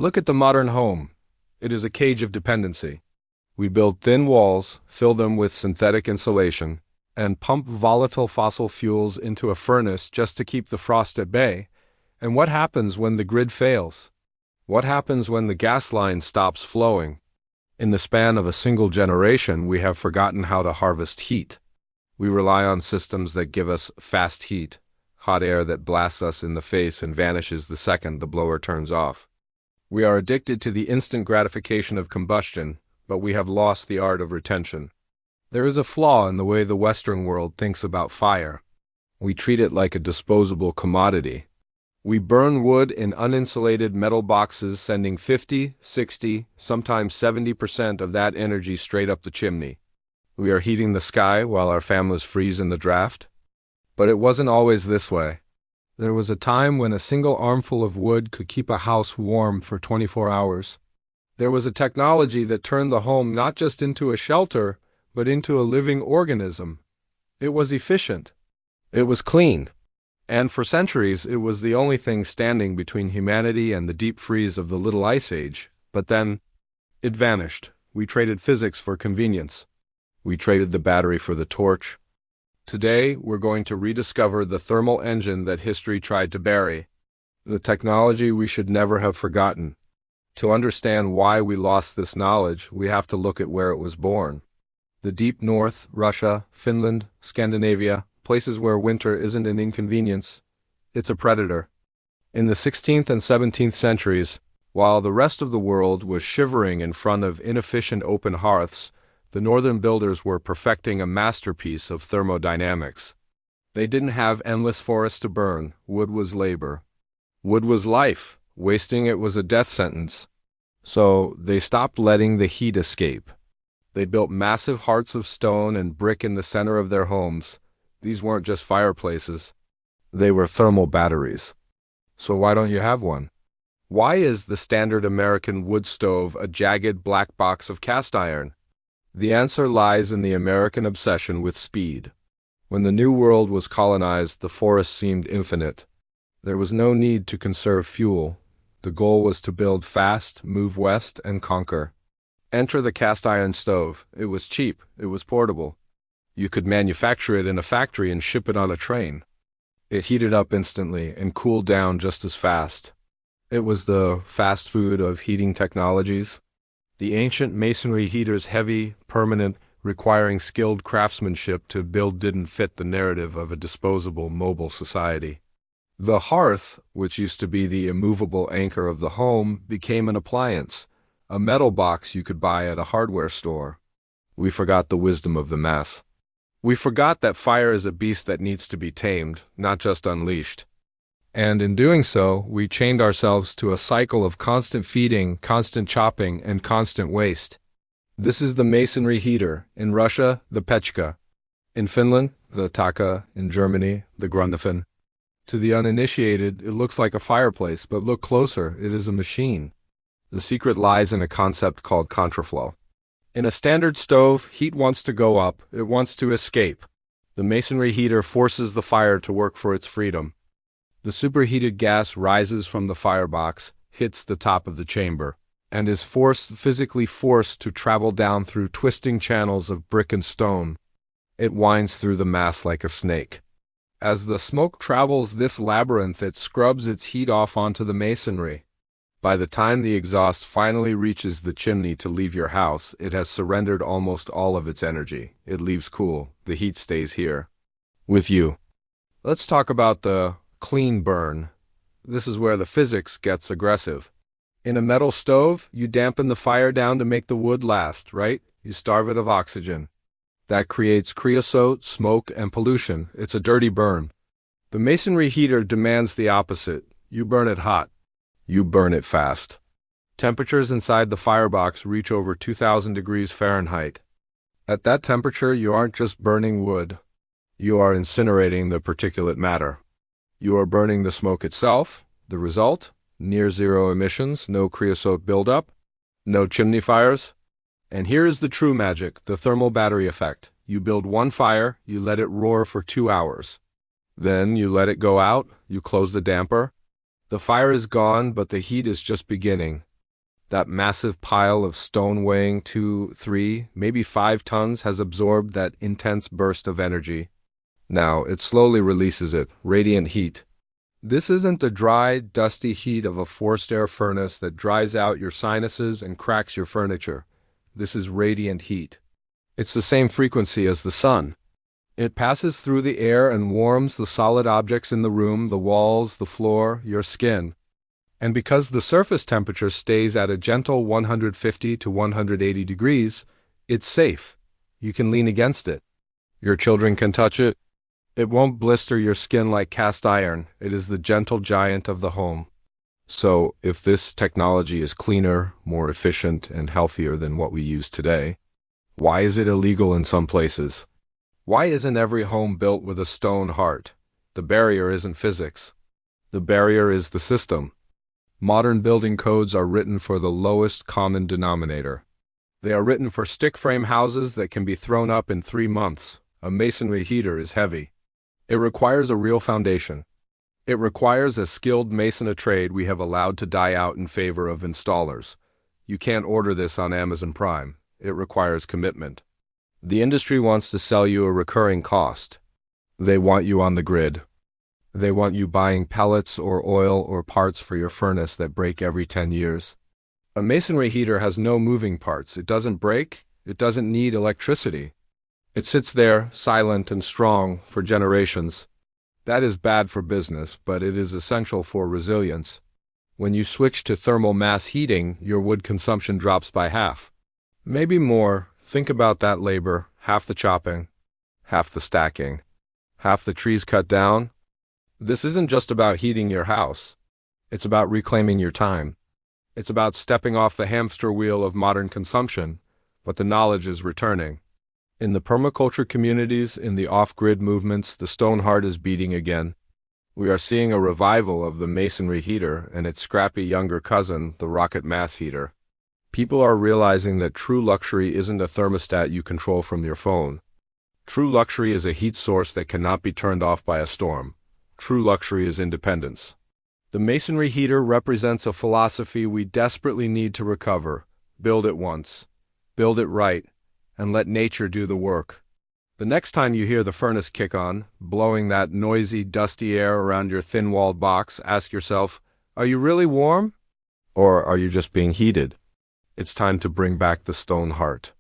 Look at the modern home. It is a cage of dependency. We build thin walls, fill them with synthetic insulation, and pump volatile fossil fuels into a furnace just to keep the frost at bay. And what happens when the grid fails? What happens when the gas line stops flowing? In the span of a single generation, we have forgotten how to harvest heat. We rely on systems that give us fast heat, hot air that blasts us in the face and vanishes the second the blower turns off. We are addicted to the instant gratification of combustion, but we have lost the art of retention. There is a flaw in the way the Western world thinks about fire. We treat it like a disposable commodity. We burn wood in uninsulated metal boxes, sending 50, 60, sometimes 70% of that energy straight up the chimney. We are heating the sky while our families freeze in the draft. But it wasn't always this way. There was a time when a single armful of wood could keep a house warm for 24 hours. There was a technology that turned the home not just into a shelter, but into a living organism. It was efficient. It was clean. And for centuries, it was the only thing standing between humanity and the deep freeze of the Little Ice Age. But then, it vanished. We traded physics for convenience. We traded the battery for the torch. Today, we're going to rediscover the thermal engine that history tried to bury. The technology we should never have forgotten. To understand why we lost this knowledge, we have to look at where it was born. The deep north, Russia, Finland, Scandinavia, places where winter isn't an inconvenience, it's a predator. In the 16th and 17th centuries, while the rest of the world was shivering in front of inefficient open hearths, the northern builders were perfecting a masterpiece of thermodynamics. They didn't have endless forests to burn. Wood was labor. Wood was life. Wasting it was a death sentence. So they stopped letting the heat escape. They built massive hearts of stone and brick in the center of their homes. These weren't just fireplaces. They were thermal batteries. So why don't you have one? Why is the standard American wood stove a jagged black box of cast iron? The answer lies in the American obsession with speed. When the New World was colonized, the forest seemed infinite. There was no need to conserve fuel. The goal was to build fast, move west, and conquer. Enter the cast iron stove. It was cheap. It was portable. You could manufacture it in a factory and ship it on a train. It heated up instantly and cooled down just as fast. It was the fast food of heating technologies. The ancient masonry heaters, heavy, permanent, requiring skilled craftsmanship to build, didn't fit the narrative of a disposable, mobile society. The hearth, which used to be the immovable anchor of the home, became an appliance, a metal box you could buy at a hardware store. We forgot the wisdom of the mass. We forgot that fire is a beast that needs to be tamed, not just unleashed. And in doing so, we chained ourselves to a cycle of constant feeding, constant chopping, and constant waste. This is the masonry heater. In Russia, the pechka. In Finland, the taka. In Germany, the grundofen. To the uninitiated, it looks like a fireplace, but look closer, it is a machine. The secret lies in a concept called contraflow. In a standard stove, heat wants to go up, it wants to escape. The masonry heater forces the fire to work for its freedom. The superheated gas rises from the firebox, hits the top of the chamber, and is physically forced to travel down through twisting channels of brick and stone. It winds through the mass like a snake. As the smoke travels this labyrinth, it scrubs its heat off onto the masonry. By the time the exhaust finally reaches the chimney to leave your house, it has surrendered almost all of its energy. It leaves cool. The heat stays here. With you. Let's talk about the clean burn. This is where the physics gets aggressive. In a metal stove, you dampen the fire down to make the wood last, right? You starve it of oxygen. That creates creosote, smoke, and pollution. It's a dirty burn. The masonry heater demands the opposite. You burn it hot. You burn it fast. Temperatures inside the firebox reach over 2,000 degrees Fahrenheit. At that temperature, you aren't just burning wood. You are incinerating the particulate matter. You are burning the smoke itself. The result? Near zero emissions, no creosote buildup, no chimney fires. And here is the true magic, the thermal battery effect. You build one fire, you let it roar for 2 hours. Then you let it go out, you close the damper. The fire is gone, but the heat is just beginning. That massive pile of stone weighing 2, 3, maybe 5 tons has absorbed that intense burst of energy. Now it slowly releases it, radiant heat. This isn't the dry, dusty heat of a forced air furnace that dries out your sinuses and cracks your furniture. This is radiant heat. It's the same frequency as the sun. It passes through the air and warms the solid objects in the room, the walls, the floor, your skin. And because the surface temperature stays at a gentle 150 to 180 degrees, it's safe. You can lean against it. Your children can touch it. It won't blister your skin like cast iron. It is the gentle giant of the home. So, if this technology is cleaner, more efficient, and healthier than what we use today, why is it illegal in some places? Why isn't every home built with a stone heart? The barrier isn't physics. The barrier is the system. Modern building codes are written for the lowest common denominator. They are written for stick frame houses that can be thrown up in 3 months. A masonry heater is heavy. It requires a real foundation. It requires a skilled mason, a trade we have allowed to die out in favor of installers. You can't order this on Amazon Prime. It requires commitment. The industry wants to sell you a recurring cost. They want you on the grid. They want you buying pellets or oil or parts for your furnace that break every 10 years. A masonry heater has no moving parts. It doesn't break. It doesn't need electricity. It sits there, silent and strong, for generations. That is bad for business, but it is essential for resilience. When you switch to thermal mass heating, your wood consumption drops by half. Maybe more. Think about that labor, half the chopping, half the stacking, half the trees cut down. This isn't just about heating your house. It's about reclaiming your time. It's about stepping off the hamster wheel of modern consumption, but the knowledge is returning. In the permaculture communities, in the off-grid movements, the stone heart is beating again. We are seeing a revival of the masonry heater and its scrappy younger cousin, the rocket mass heater. People are realizing that true luxury isn't a thermostat you control from your phone. True luxury is a heat source that cannot be turned off by a storm. True luxury is independence. The masonry heater represents a philosophy we desperately need to recover. Build it once. Build it right. And let nature do the work. The next time you hear the furnace kick on, blowing that noisy, dusty air around your thin-walled box, ask yourself, are you really warm? Or are you just being heated? It's time to bring back the stone heart.